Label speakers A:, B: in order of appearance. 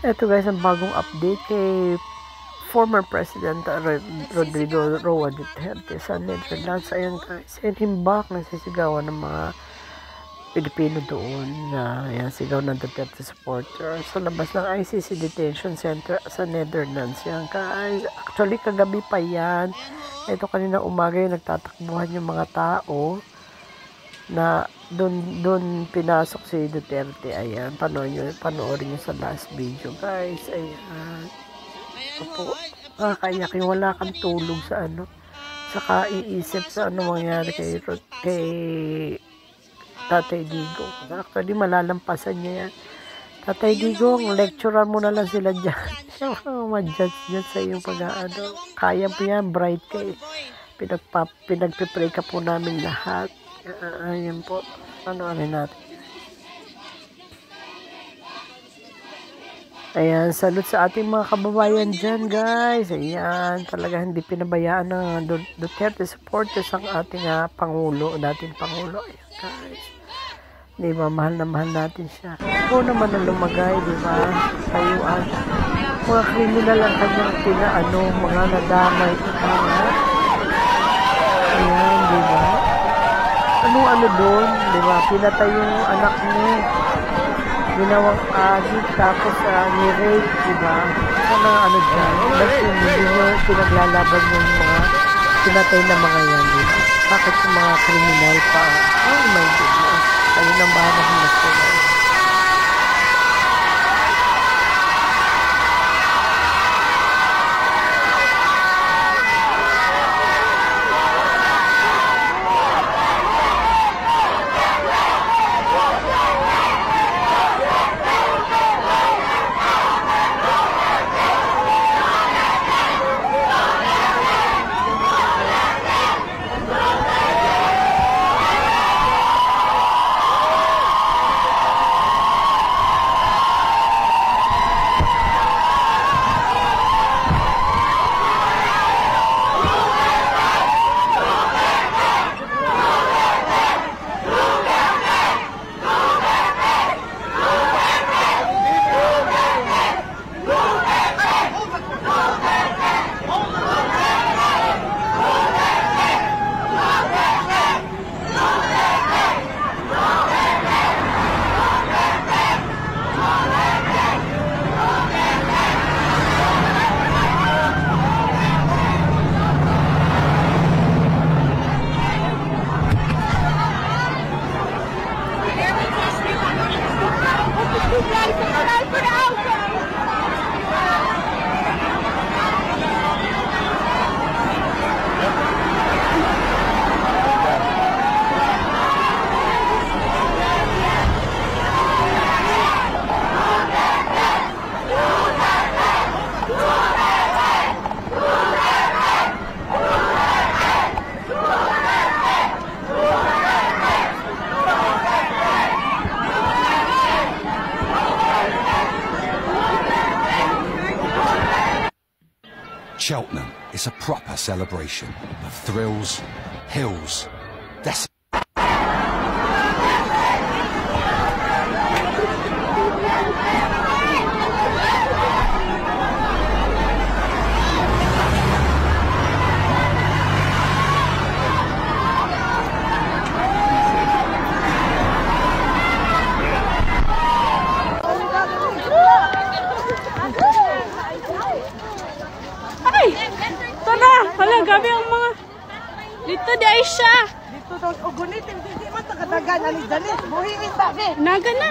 A: Ito guys, ang bagong update kay former President Rodrigo Roa Duterte sa Netherlands. Ayan guys, himbak na sisigawan ng mga Pilipino doon na sigaw ng Duterte supporter sa labas ng ICC Detention Center sa Netherlands. Yan guys, actually kagabi pa yan. Ito kanina umaga yung nagtatakbuhan yung mga tao na doon pinasok si Duterte. Ayan, panoorin nyo sa last video guys. Ayan, opo, kaya wala kang tulog sa saka iisip sa mangyari kay Tatay Digong. Actually malalampasan niya yan. Tatay Digong, lecturean mo na lang sila dyan. Ma-judge dyan sa iyong kaya po yan, bright kayo. Pinagpipray ka po namin lahat. Ayan po, ano natin. Ayan, salute sa ating mga kababayan dyan guys. Ayan, talaga hindi pinabayaan ng Duterte supporters ang ating Pangulo, dating Pangulo. Ayan guys, di ba, mahal na mahal natin siya. Ikaw naman ang lumagay, di ba, kayuan. Mga kriminal ang kanyang mga nadamay. Ayan, di ba? Ano doon, di ba? Pinatay yung anak mo, ginawang adik, tapos ni-rape, di ba? Sana dyan, hindi nyo pinaglalaban yung mga pinatay na mga yan, di ba? Bakit yung mga kriminal pa? Oh my goodness, kayo nang bahala ng nasunod.
B: Cheltenham is a proper celebration of thrills, hills,
C: gabi ang mga dito di ay siya
A: dito daw ugunitin hindi man tagadagan ani Janis buhingin ta be
C: nagan na